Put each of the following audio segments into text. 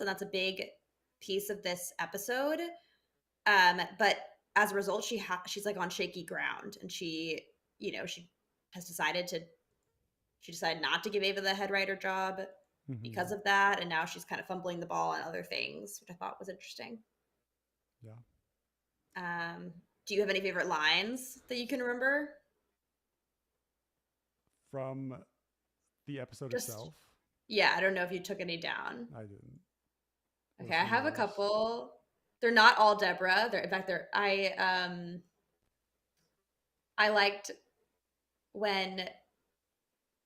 and that's a big piece of this episode. But as a result, she's like on shaky ground, and she has decided not to give Ava the head writer job because Mm-hmm. of that, and now she's kind of fumbling the ball on other things, which I thought was interesting. Yeah. Um, do you have any favorite lines that you can remember? From the episode Just itself, yeah, I don't know if you took any down. I didn't. Okay, What's I some of have a yours? couple. They're not all Deborah. In fact, I liked when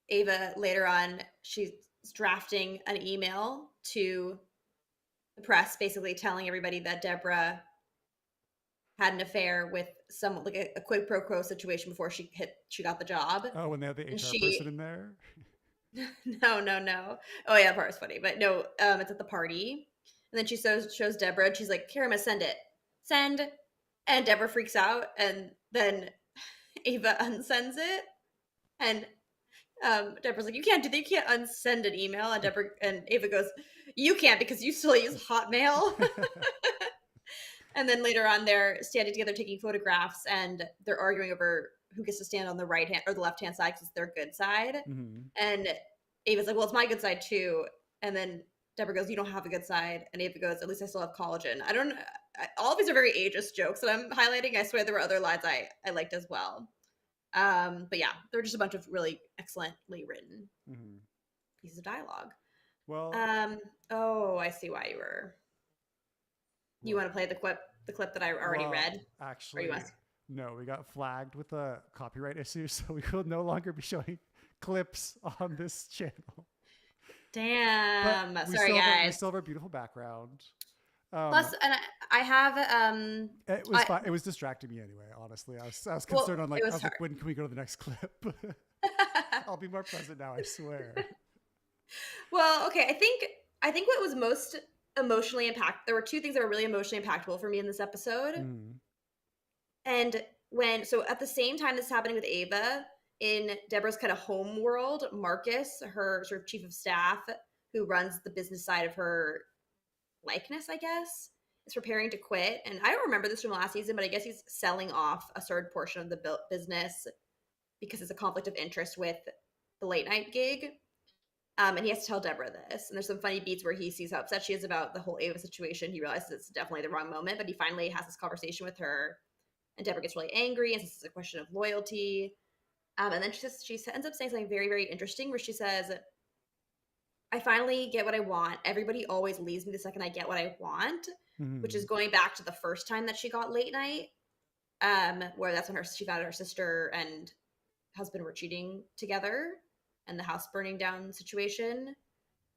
Ava later on she's drafting an email to the press, basically telling everybody that Deborah had an affair with someone, like a quid pro quo situation before she got the job, Oh, when they have the and HR person she in there. no. Oh yeah, that part was funny, but no, it's at the party, and then she shows Deborah, and she's like, "Here, I'm gonna send it, send," and Deborah freaks out, and then Ava unsends it, and Deborah's like, "You can't do that. You can't unsend an email." And Deborah and Ava goes, "You can't because you still use Hotmail." And then later on, they're standing together taking photographs, and they're arguing over who gets to stand on the right hand or the left hand side because it's their good side. Mm-hmm. And Ava's like, "Well, it's my good side too." And then Deborah goes, "You don't have a good side." And Ava goes, "At least I still have collagen." I don't. All of these are very ageist jokes that I'm highlighting. I swear there were other lines I liked as well. But yeah, they're just a bunch of really excellently written Mm-hmm. pieces of dialogue. Well, Um, oh, I see why you what? want to play the clip that I already Well, read, or you want actually, no. We got flagged with a copyright issue, so we will no longer be showing clips on this channel. But Damn. we Sorry, still have guys. a beautiful background. Plus, and I have It was I fine. It was distracting me anyway. Honestly, I was well, concerned on it like I was was like, hard. when can we go to the next clip? I'll be more present now. I swear. Well, okay. I think what was most emotionally impact. There were two things that were really emotionally impactful for me in this episode, Mm-hmm. and at the same time this is happening with Ava in Deborah's kind of home world, Marcus, her sort of chief of staff, who runs the business side of her likeness, I guess, is preparing to quit. And I don't remember this from last season, but I guess he's selling off a certain portion of the business because it's a conflict of interest with the late night gig. And he has to tell Deborah this. And there's some funny beats where he sees how upset she is about the whole Ava situation. He realizes it's definitely the wrong moment, but he finally has this conversation with her. And Deborah gets really angry and says it's a question of loyalty. And then she ends up saying something very, very interesting where she says, "I finally get what I want. Everybody always leaves me the second I get what I want," which Mm-hmm. is going back to the first time that she got late night, where that's when she found out her sister and husband were cheating together and the house burning down situation.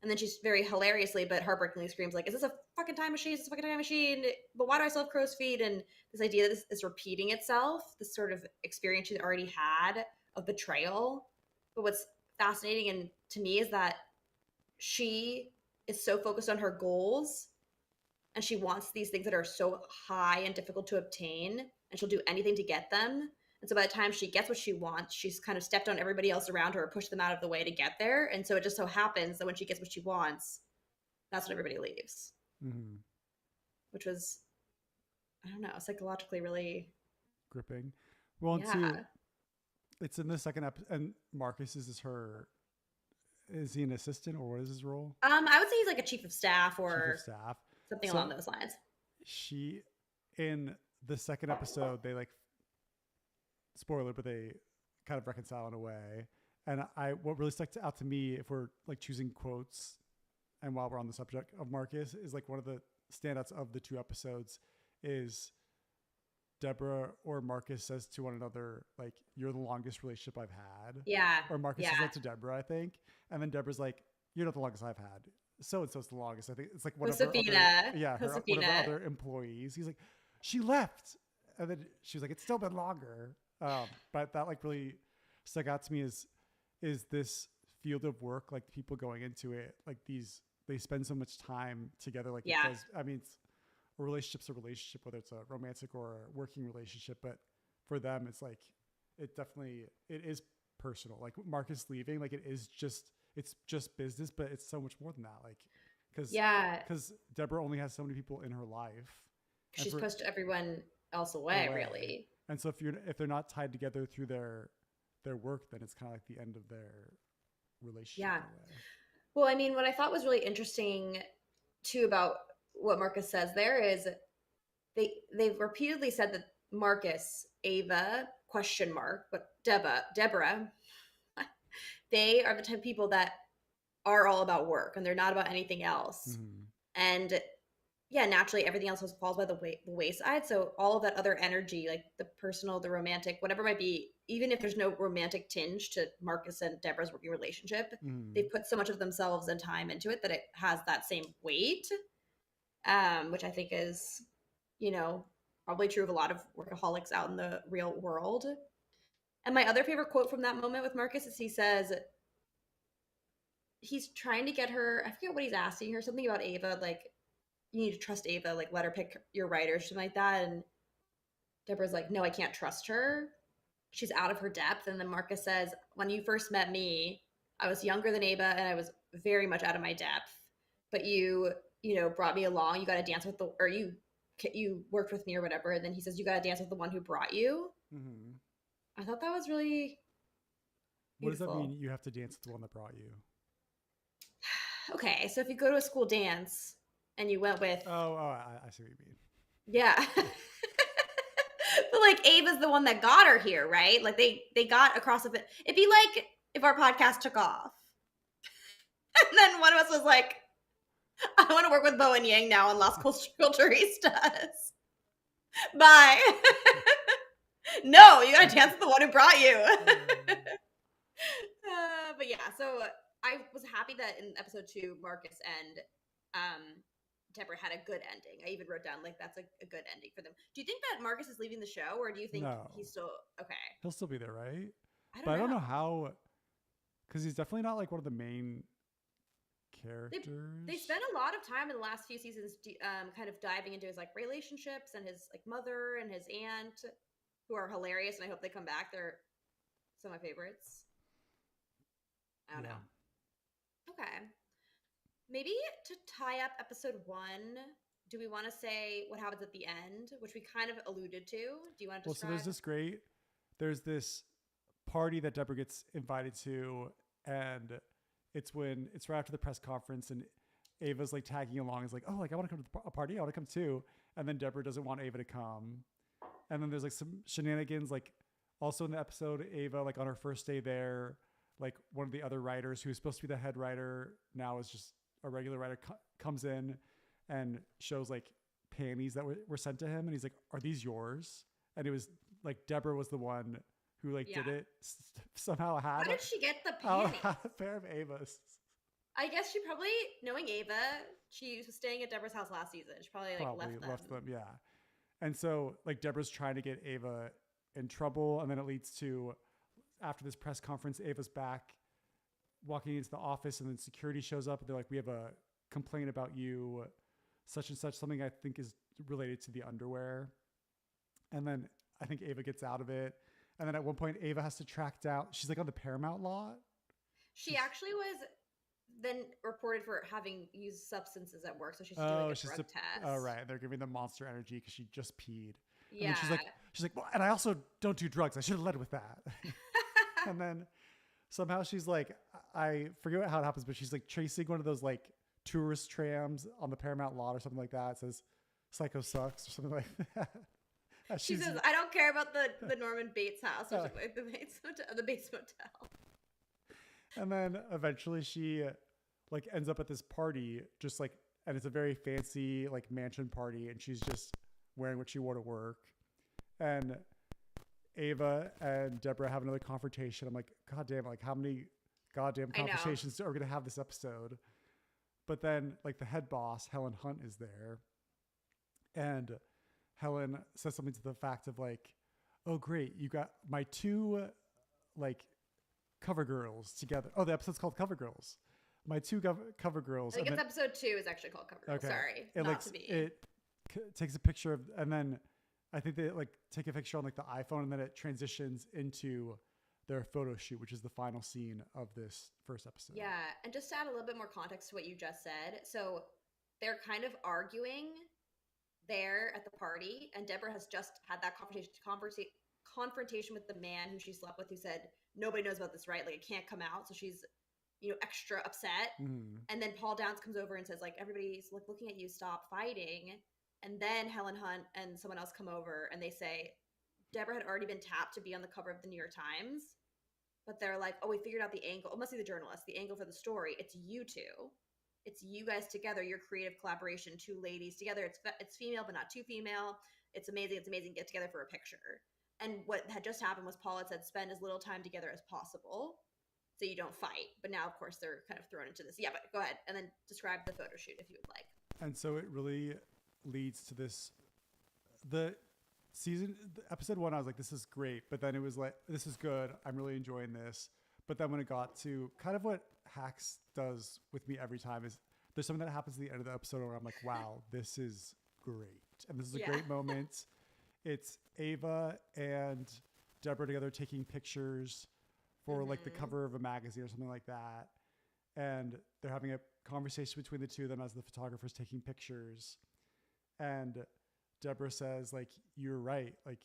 And then she's very hilariously but heartbreakingly screams like, "Is this a fucking time machine? Is this a fucking time machine? But why do I still have crow's feet?" And this idea that this is repeating itself, this sort of experience she's already had of betrayal. But what's fascinating and to me is that she is so focused on her goals and she wants these things that are so high and difficult to obtain, and she'll do anything to get them. And so by the time she gets what she wants, she's kind of stepped on everybody else around her or pushed them out of the way to get there. And so it just so happens that when she gets what she wants, that's when everybody leaves, Mm-hmm. which was, I don't know, psychologically really, Gripping. Well, and two, yeah. it's in the second episode, and Marcus is her. Is he an assistant or what is his role? I would say he's like a chief of staff Chief of or staff. something along So those lines. she, in the second episode, they like spoiler, but they kind of reconcile in a way. And what really stuck out to me, if we're like choosing quotes, and while we're on the subject of Marcus, is like one of the standouts of the two episodes is Deborah or Marcus says to one another, like, "You're the longest relationship I've had." Yeah. Or Marcus says Yeah. that to Deborah, I think. And then Deborah's like, "You're not the longest I've had. So and so's the longest." I think it's like one of her other, Josefina. yeah, one of her Josefina. other employees. He's like, "She left." And then she was like, "It's still been longer." But that like really stuck out to me is this field of work, like people going into it, like they spend so much time together. Like it Yeah. does, I mean, a relationship's a relationship, whether it's a romantic or a working relationship. But for them, it's like it is personal. Like Marcus leaving, like it's just business, but it's so much more than that. Like because Yeah, Deborah only has so many people in her life, and she's pushed everyone else away, really. And so if they're not tied together through their work, then it's kind of like the end of their relationship Yeah. in a way. Well, I mean, what I thought was really interesting too about what Marcus says there is they've repeatedly said that Marcus, Ava, question mark, but Deborah, they are the type of people that are all about work and they're not about anything else. Mm-hmm. And yeah, naturally everything else falls by the wayside. So all of that other energy, like the personal, the romantic, whatever it might be, even if there's no romantic tinge to Marcus and Deborah's working relationship, Mm-hmm. they've put so much of themselves and time into it that it has that same weight, which I think is, you know, probably true of a lot of workaholics out in the real world. And my other favorite quote from that moment with Marcus is he says, he's trying to get her, I forget what he's asking her, something about Ava, like, you need to trust Ava, like, let her pick your writer, something like that. And Deborah's like, no, I can't trust her. She's out of her depth. And then Marcus says, when you first met me, I was younger than Ava and I was very much out of my depth. But you know, brought me along. You got to dance with or you worked with me or whatever. And then he says, you got to dance with the one who brought you. Mm-hmm. I thought that was really What does that beautiful. mean? You have to dance with the one that brought you. Okay, so if you go to a school dance and you went with, I see what you mean. yeah. But like Ava's the one that got her here, right? Like they got across of it. It'd be like if our podcast took off. And then one of us was like, I want to work with Bo and Yang now on Las Culturistas. Bye. No, you gotta dance with the one who brought you. But yeah, so I was happy that in episode 2, Marcus and Deborah had a good ending. I even wrote down like that's a good ending for them. Do you think that Marcus is leaving the show, or do you think No. he's still okay? He'll still be there, right? I don't know. How, because he's definitely not like one of the main characters. They spent a lot of time in the last few seasons kind of diving into his like relationships and his like mother and his aunt, who are hilarious, and I hope they come back. They're some of my favorites. I don't know. Okay. Maybe to tie up episode 1, do we want to say what happens at the end, which we kind of alluded to? Do you want to describe? Well, so there's this party that Deborah gets invited to, and it's right after the press conference, and Ava's like tagging along, is like, oh, like I want to come to a party, I want to come too, and then Deborah doesn't want Ava to come, and then there's like some shenanigans, like also in the episode, Ava, like on her first day there, like one of the other writers who is supposed to be the head writer now is just a regular writer comes in and shows like panties that were sent to him, and he's like, are these yours? And it was like Deborah was the one who like did it, somehow had. How did she get the panties? A pair of Ava's. I guess she probably, knowing Ava, she was staying at Deborah's house last season. She probably left them. Yeah. And so like Deborah's trying to get Ava in trouble, and then it leads to, after this press conference, Ava's back walking into the office, and then security shows up, and they're like, we have a complaint about you, such and such, something I think is related to the underwear. And then I think Ava gets out of it. And then at one point, Ava has to track down, she's like on the Paramount lot. She actually was then reported for having used substances at work, so she's doing a drug test. Oh, right. They're giving them Monster Energy because she just peed. Yeah. And then she's like, well, and I also don't do drugs. I should have led with that. And then somehow she's like, I forget how it happens, but she's like tracing one of those like tourist trams on the Paramount lot or something like that. It says Psycho Sucks or something like that. She says, I don't care about the Norman Bates house or something, like the Bates Motel. And then eventually she like ends up at this party, just like, and it's a very fancy like mansion party, and she's just wearing what she wore to work. And Ava and Deborah have another confrontation. I'm like, God damn, like how many goddamn conversations are we going to have this episode? But then like the head boss, Helen Hunt, is there. And Helen says something to the fact of like, oh great, you got my 2 like cover girls together. Oh, the episode's called Cover Girls. My 2 cover girls. I think it's episode 2 is actually called Cover Girls. Okay. Sorry, it takes a picture of, and then I think they like take a picture on like the iPhone, and then it transitions into their photo shoot, which is the final scene of this first episode. Yeah, and just to add a little bit more context to what you just said, so they're kind of arguing there at the party, and Deborah has just had that confrontation with the man who she slept with, who said nobody knows about this, right? Like it can't come out, so she's extra upset. And then Paul Downs comes over and says like everybody's like looking at you, stop fighting. And then Helen Hunt and someone else come over and they say Deborah had already been tapped to be on the cover of the New York Times, but they're like, oh, we figured out the angle. It must be the journalist, the angle for the story. It's you two. It's you guys together, your creative collaboration, two ladies together. It's female, but not too female. It's amazing. It's amazing. Get together for a picture. And what had just happened was Paul had said, spend as little time together as possible so you don't fight. But now, of course, they're kind of thrown into this. Yeah, but go ahead. And then describe the photo shoot if you would like. And so it really leads to this, episode 1, I was like, this is great. But then it was like, this is good. I'm really enjoying this. But then when it got to kind of what Hacks does with me every time is there's something that happens at the end of the episode where I'm like, wow, this is great. And this is a great moment. It's Ava and Deborah together taking pictures for like the cover of a magazine or something like that. And they're having a conversation between the two of them as the photographer's taking pictures. And Deborah says like, you're right. Like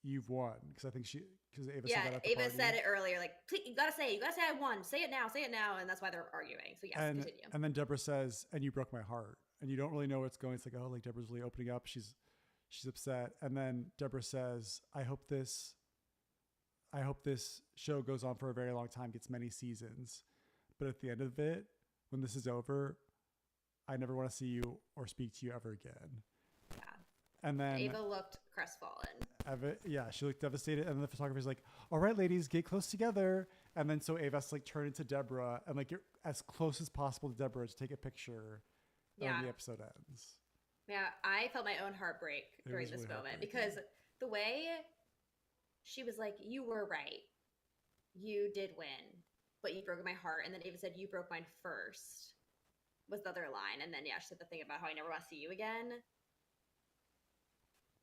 you've won. Cause I think because Ava said that at the Ava party. said it earlier. Like, please, you gotta say I won. Say it now. And that's why they're arguing. So yes, continue. And then Deborah says, and you broke my heart. And you don't really know where it's going. It's like, oh, like Deborah's really opening up. She's upset. And then Deborah says, I hope this show goes on for a very long time, gets many seasons. But at the end of it, when this is over, I never want to see you or speak to you ever again. Yeah. And then Ava looked crestfallen. She looked devastated. And then the photographer's like, all right, ladies, get close together. And then so Ava has to like turn into Deborah and like get as close as possible to Deborah to take a picture. And the episode ends. Yeah, I felt my own heartbreak during this moment because the way she was like, you were right. You did win, but you broke my heart. And then Ava said, you broke mine first was the other line. And then, she said the thing about how I never want to see you again.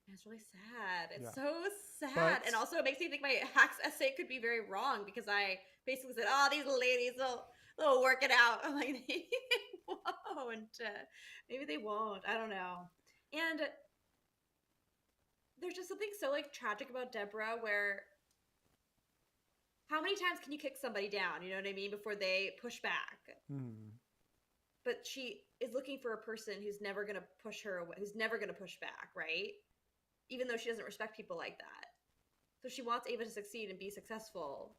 It's really sad. It's so sad. And also it makes me think my Hacks essay could be very wrong because I basically said, oh, these ladies, they'll work it out. I'm like, maybe they won't. Maybe they won't. I don't know. And there's just something so like tragic about Deborah where how many times can you kick somebody down, you know what I mean, before they push back? But she is looking for a person who's never going to push her away, who's never going to push back, right? Even though she doesn't respect people like that. So she wants Ava to succeed and be successful.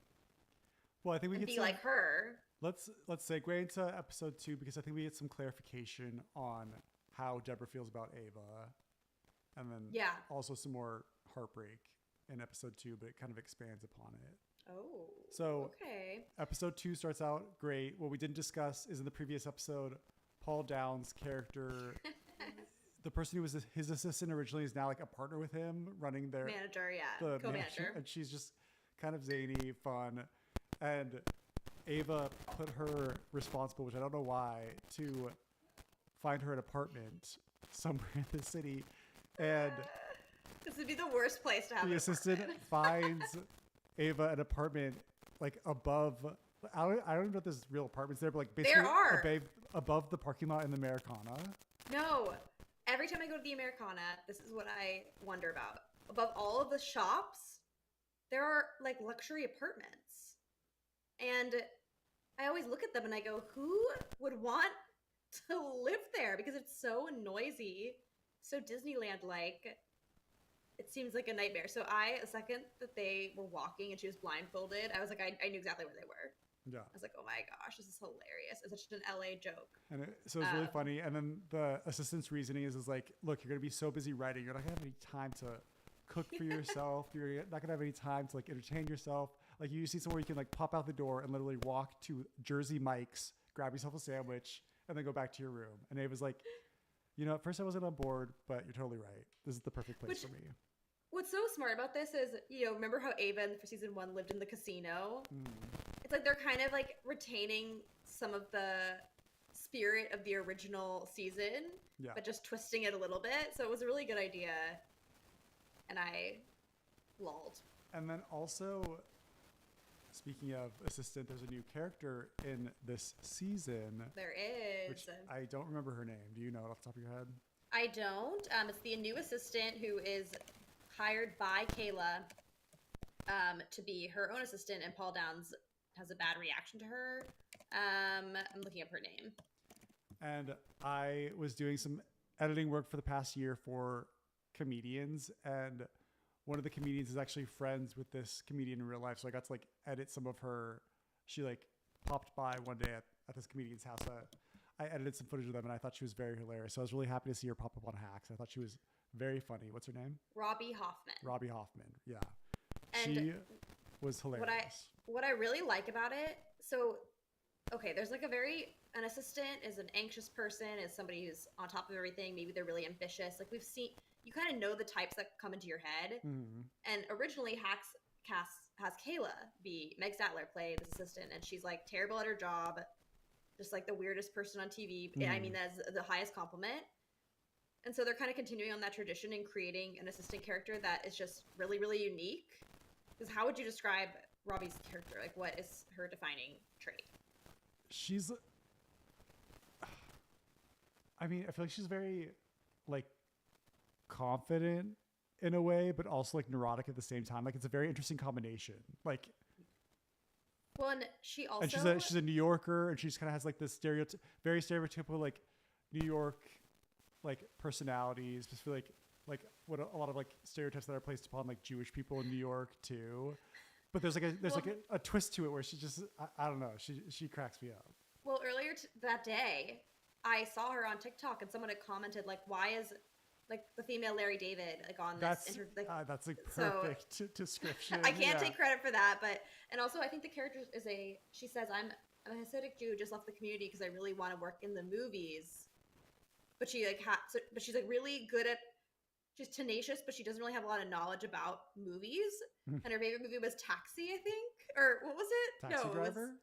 Well, I think we can be like her. Let's segue into episode 2 because I think we get some clarification on how Deborah feels about Ava. And then also some more heartbreak in episode 2, but it kind of expands upon it. Oh, so okay. Episode 2 starts out great. What we didn't discuss is in the previous episode, Paul Downs' character, the person who was his assistant originally is now like a partner with him running their manager, co-manager. And she's just kind of zany, fun. And Ava put her responsible, which I don't know why, to find her an apartment somewhere in the city. And this would be the worst place to have the assistant finds Ava an apartment like above. I don't even know if there's real apartments there, but like basically there are. Above the parking lot in the Americana. No, every time I go to the Americana, this is what I wonder about. Above all of the shops, there are like luxury apartments, and I always look at them and I go, who would want to live there? Because it's so noisy, so Disneyland-like. It seems like a nightmare. So the second that they were walking and she was blindfolded, I was like, I knew exactly where they were. Yeah. I was like, oh my gosh, this is hilarious. It's such an LA joke. And so it's really funny. And then the assistant's reasoning is like, look, you're going to be so busy writing. You're not going to have any time to cook for yourself. You're not going to have any time to like entertain yourself. Like you see somewhere you can like pop out the door and literally walk to Jersey Mike's, grab yourself a sandwich, and then go back to your room. And Ava's like, at first I wasn't on board, but you're totally right. This is the perfect place for me. What's so smart about this is, remember how Ava for season 1 lived in the casino? It's like they're kind of like retaining some of the spirit of the original season, but just twisting it a little bit. So it was a really good idea. And I lulled. And then also speaking of assistant, there's a new character in this season, There is. which I don't remember her name. Do you know it off the top of your head? I don't. It's the new assistant who is hired by Kayla to be her own assistant, and Paul Downs has a bad reaction to her. I'm looking up her name. And I was doing some editing work for the past year for comedians, and one of the comedians is actually friends with this comedian in real life. So I got to like edit some of her. She like popped by one day at this comedian's house. I edited some footage of them, and I thought she was very hilarious. So I was really happy to see her pop up on Hacks. I thought she was very funny. What's her name? Robbie Hoffman. Robbie Hoffman. Yeah. And she was hilarious. What I really like about it, so okay, there's like an assistant is an anxious person, is somebody who's on top of everything. Maybe they're really ambitious. Like we've seen, you kind of know the types that come into your head. Mm-hmm. And originally Hacks cast has Kayla be Meg Statler play this assistant, and she's like terrible at her job, just like the weirdest person on TV. Mm. I mean, that's the highest compliment. And so they're kind of continuing on that tradition and creating an assistant character that is just really, really unique. Because how would you describe Robbie's character? Like, what is her defining trait? She's, I mean, I feel like she's very like confident in a way, but also like neurotic at the same time. Like it's a very interesting combination. Like, well, and she also, and she's a New Yorker, and she just kind of has like this very stereotypical like New York like personalities. Just feel like what a lot of like stereotypes that are placed upon like Jewish people in New York too. But there's like a twist to it where she just I don't know, she cracks me up. Well, earlier that day, I saw her on TikTok, and someone had commented like, "Why is like the female Larry David like on this?" That's like perfect description. I can't take credit for that, but and also I think the character is she says, "I'm a Hasidic Jew, just left the community because I really want to work in the movies," but she like but she's like really good at. She's tenacious, but she doesn't really have a lot of knowledge about movies. And her favorite movie was Taxi, I think, or what was it? Taxi Driver.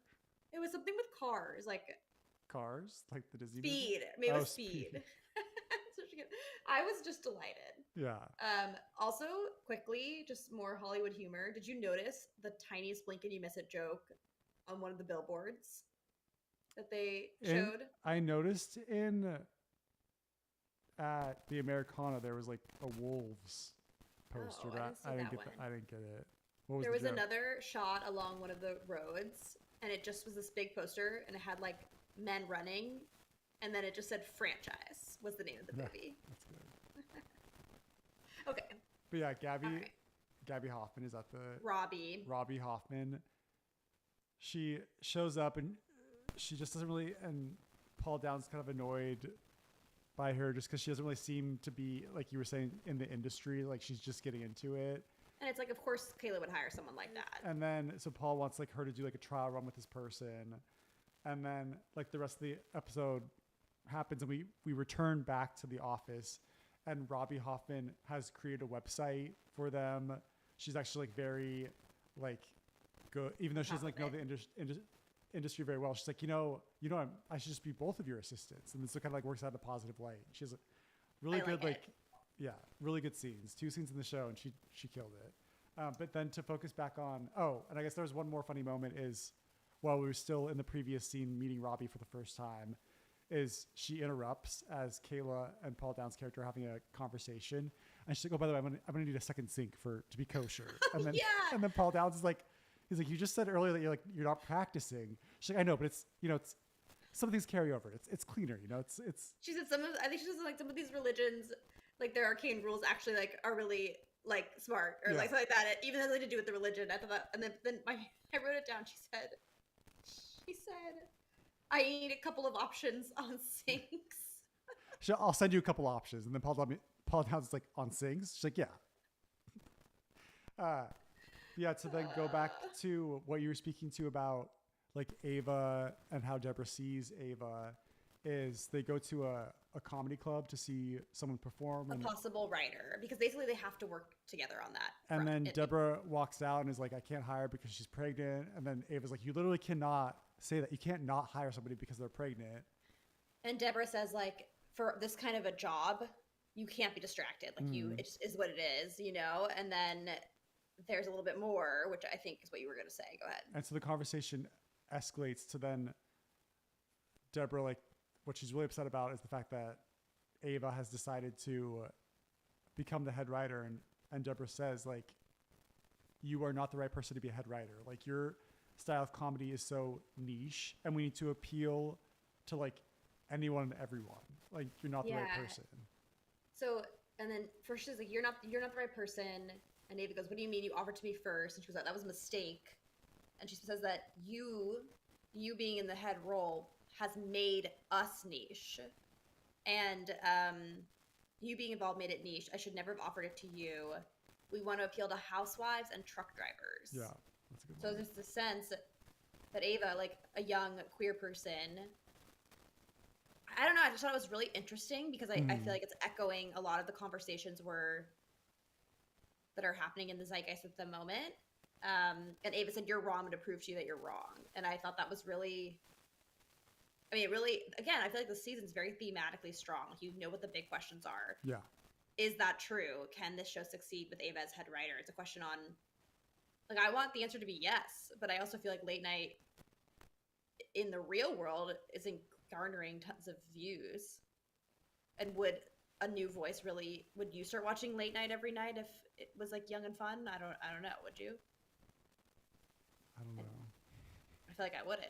It was something with cars, like Cars, like the Disney Speed. movie? Maybe it was Speed. So I was just delighted. Yeah. Also, quickly, just more Hollywood humor. Did you notice the tiniest blink and you miss it joke on one of the billboards that they showed? I noticed at the Americana there was like a Wolves poster. I didn't get it. What was there was joke? Another shot along one of the roads, and it just was this big poster, and it had like men running, and then it just said "Franchise" was the name of the movie. That's good. Okay. But yeah, Gabby Hoffman is at the Robbie Hoffman. She shows up and she just doesn't really, and Paul Downs kind of annoyed by her just because she doesn't really seem to be, like you were saying, in the industry. Like she's just getting into it. And it's like, of course Kayla would hire someone like that. And then so Paul wants like her to do like a trial run with this person, and then like the rest of the episode happens, and we return back to the office, and Robbie Hoffman has created a website for them. She's actually like very like good, even though she doesn't like know the industry very well. She's like, I should just be both of your assistants, and this kind of like works out in a positive light. She's really good, really good scenes. 2 scenes in the show, and she killed it. But then to focus back on, and I guess there was one more funny moment is while we were still in the previous scene meeting Robbie for the first time, is she interrupts as Kayla and Paul Downs' character are having a conversation, and she's like, "Oh, by the way, I'm gonna need a second sink to be kosher." And then and then Paul Downs is like, he's like, "You just said earlier that you're not practicing." She's like, "I know, but it's some things carry over. It's cleaner, it's." She said I think she said like some of these religions, like their arcane rules actually like are really like smart or like something like that. Even though they had to do with the religion, I thought that, and then I wrote it down. She said, "I need a couple of options on sinks." I'll send you a couple options, and then Paul Downs is like, "On sinks?" She's like, "Yeah." To then go back to what you were speaking to about like Ava and how Deborah sees Ava, is they go to a comedy club to see someone perform. A possible writer, because basically they have to work together on that. And then Deborah walks out and is like, "I can't hire because she's pregnant." And then Ava's like, "You literally cannot say that. You can't not hire somebody because they're pregnant." And Deborah says like, for this kind of a job, you can't be distracted. Like it just is what it is, And then there's a little bit more, which I think is what you were going to say. Go ahead. And so the conversation escalates to then Deborah, like, what she's really upset about is the fact that Ava has decided to become the head writer. And Deborah says, like, you are not the right person to be a head writer. Like, your style of comedy is so niche, and we need to appeal to, like, anyone and everyone. Like, you're not the right person. So, and then first she's like, you're not the right person. And Ava goes, what do you mean? You offered to me first. And she goes, that was a mistake. And she says that you being in the head role has made us niche. And you being involved made it niche. I should never have offered it to you. We want to appeal to housewives and truck drivers. Yeah, that's a good So one. there's the sense that Ava, like a young queer person, I don't know, I just thought it was really interesting because I feel like it's echoing a lot of the conversations that are happening in the zeitgeist at the moment. And Ava said, you're wrong, I'm going to prove to you that you're wrong. And I thought that was really, I mean, it really, again, I feel like the season's very thematically strong. Like, you know what the big questions are. Yeah. Is that true? Can this show succeed with Ava as head writer? It's a question on, like, I want the answer to be yes, but I also feel like late night in the real world isn't garnering tons of views. And would a new voice really, would you start watching late night every night if it was like young and fun? I don't know. Would you? I don't know. I feel like I wouldn't.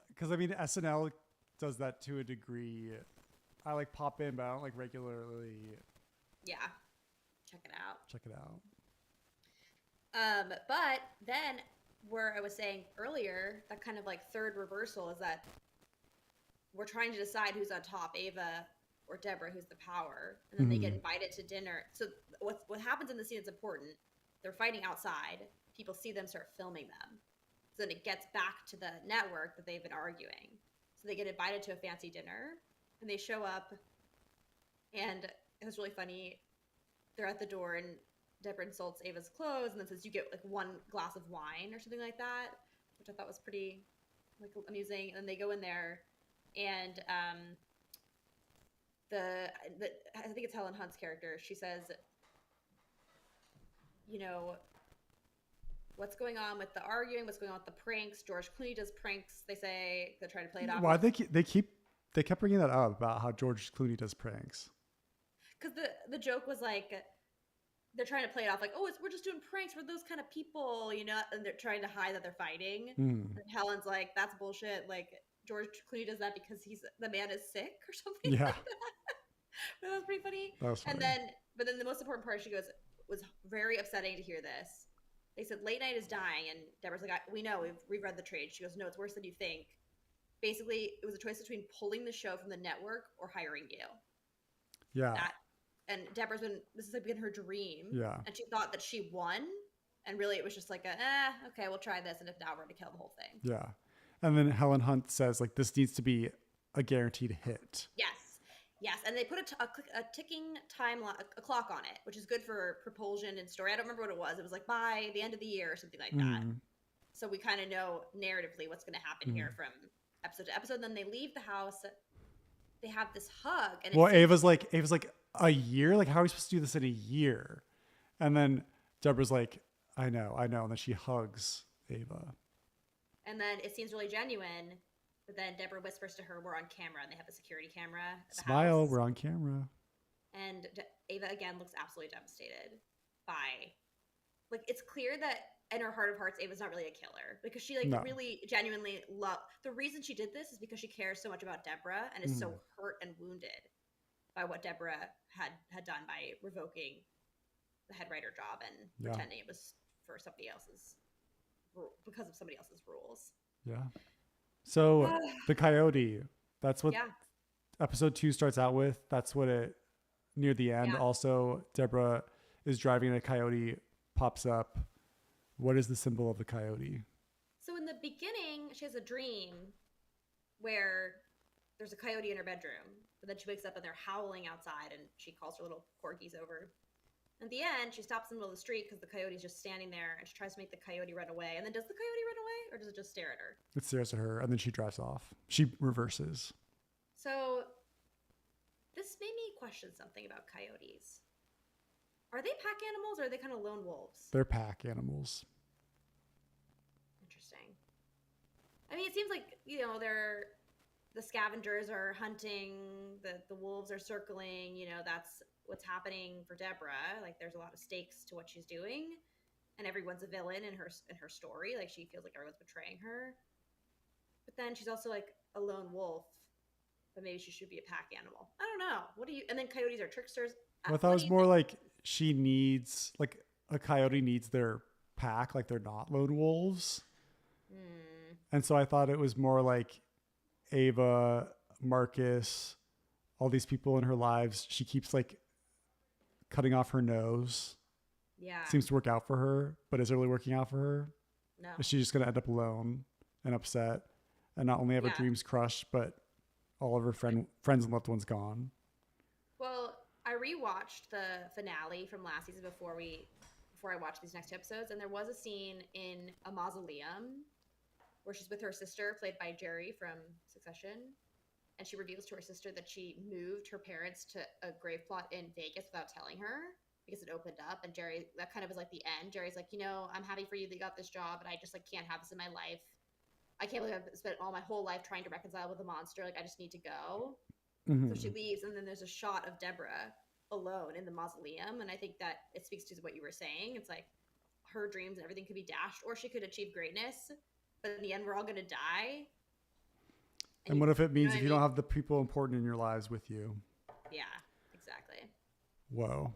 Because, I mean, SNL does that to a degree. I, like, pop in, but I don't, like, regularly Yeah. Check it out. check it out. But then where I was saying earlier, that kind of like third reversal is that we're trying to decide who's on top, Ava or Deborah, who's the power, and then they get invited to dinner. So what happens in the scene is important. They're fighting outside. People see them, start filming them. So then it gets back to the network that they've been arguing. So they get invited to a fancy dinner, and they show up, and it was really funny. They're at the door, and Deborah insults Ava's clothes, and then says, you get like one glass of wine or something like that, which I thought was pretty like amusing. And then they go in there, and I think it's Helen Hunt's character. She says, you know, what's going on with the arguing? What's going on with the pranks? George Clooney does pranks. They say they're trying to play it off. Why they kept bringing that up about how George Clooney does pranks? Because the joke was like, they're trying to play it off like, oh, we're just doing pranks. We're those kind of people, you know, and they're trying to hide that they're fighting. And Helen's like, that's bullshit. Like, George Clooney does that because the man is sick or something. Yeah. Like that was pretty funny. That was funny. But then the most important part, she goes, was very upsetting to hear this. They said late night is dying, and Deborah's like, we know, we've read the trade. She goes, no, it's worse than you think. Basically, it was a choice between pulling the show from the network or hiring you. Yeah. And Deborah's this has been her dream. Yeah. And she thought that she won. And really it was just like okay, we'll try this. And if not, we're going to kill the whole thing. Yeah. And then Helen Hunt says, like, this needs to be a guaranteed hit. Yes. And they put a ticking a clock on it, which is good for propulsion and story. I don't remember what it was. It was like by the end of the year or something like that. So we kind of know narratively what's going to happen here from episode to episode. Then they leave the house. They have this hug. And Ava's like, a year? Like, how are we supposed to do this in a year? And then Deborah's like, I know. And then she hugs Ava. And then it seems really genuine. But then Deborah whispers to her, we're on camera. And they have a security camera at the Smile, house. we're on camera. And Ava, again, looks absolutely devastated by... Like, it's clear that in her heart of hearts, Ava's not really a killer. Because she, really genuinely the reason she did this is because she cares so much about Deborah and is so hurt and wounded by what Deborah had done by revoking the head writer job and pretending it was for because of somebody else's rules. Yeah. So the coyote, that's what episode 2 starts out with. That's what it, near the end. Also, Deborah is driving and a coyote pops up. What is the symbol of the coyote? So in the beginning, she has a dream where there's a coyote in her bedroom, but then she wakes up and they're howling outside and she calls her little corgis over. At the end, she stops in the middle of the street because the coyote's just standing there and she tries to make the coyote run away. And then does the coyote run away or does it just stare at her? It stares at her and then she drives off. She reverses. So this made me question something about coyotes. Are they pack animals or are they kind of lone wolves? They're pack animals. Interesting. I mean, it seems like, you know, the scavengers are hunting, the wolves are circling, you know, that's what's happening for Deborah. Like there's a lot of stakes to what she's doing, and everyone's a villain in her story. Like she feels like everyone's betraying her. But then she's also like a lone wolf, but maybe she should be a pack animal. I don't know. What do you? And then coyotes are tricksters. I thought it was more like she needs, like a coyote needs their pack, like they're not lone wolves. And so I thought it was more like Ava, Marcus, all these people in her lives. She keeps like cutting off her nose. Yeah. Seems to work out for her, but is it really working out for her? No. Is she just going to end up alone and upset and not only have her dreams crushed, but all of her friends and loved ones gone? Well, I rewatched the finale from last season before I watched these next two episodes, and there was a scene in a mausoleum where she's with her sister, played by Jerry from Succession, and she reveals to her sister that she moved her parents to a grave plot in Vegas without telling her because it opened up. And Jerry, that kind of was like the end. Jerry's like, you know, I'm happy for you that you got this job, but I just like can't have this in my life. I can't believe I've spent all my whole life trying to reconcile with a monster. Like I just need to go. So she leaves, and then there's a shot of Deborah alone in the mausoleum, and I think that it speaks to what you were saying. It's like her dreams and everything could be dashed, or she could achieve greatness, but in the end we're all going to die. And what if it means if you don't have the people important in your lives with you? Yeah, exactly. Whoa.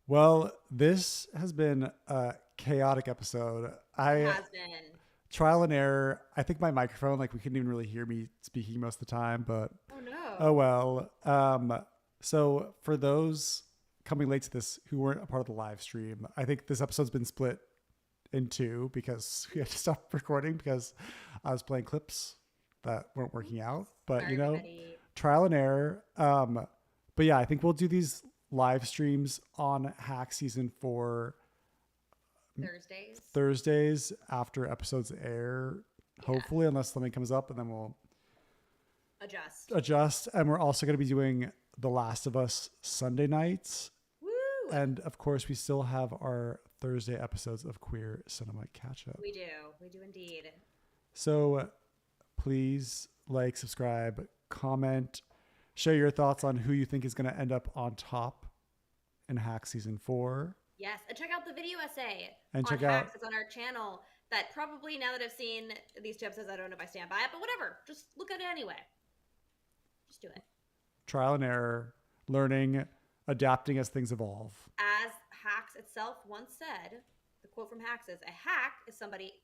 Well, this has been a chaotic episode. It has been. Trial and error. I think my microphone, like we couldn't even really hear me speaking most of the time, but oh no. Oh well. So for those coming late to this who weren't a part of the live stream, I think this episode's been split in two because we had to stop recording because I was playing clips that weren't working out. But Sorry, you know, everybody. Trial and error. But yeah, I think we'll do these live streams on Hack season 4 Thursdays after episodes air. Yeah. Hopefully, unless something comes up, and then we'll adjust. And we're also going to be doing The Last of Us Sunday nights. Woo! And of course, we still have our Thursday episodes of Queer Cinema Catch Up. We do indeed. So please like, subscribe, comment, share your thoughts on who you think is going to end up on top in Hack season 4. Yes, and check out the video essay and on Hacks. It's on our channel. That probably, now that I've seen these two episodes, I don't know if I stand by it, but whatever. Just look at it anyway. Just do it. Trial and error, learning, adapting as things evolve. As Hacks itself once said, the quote from Hacks is, a hack is somebody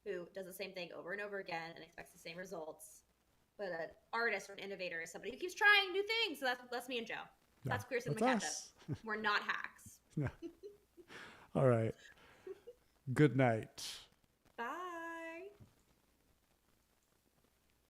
who does the same thing over and over again and expects the same results. But an artist or an innovator is somebody who keeps trying new things. So that's me and Joe. Yeah, that's Queer Cinema Catch Up. We're not hacks. All right. Good night.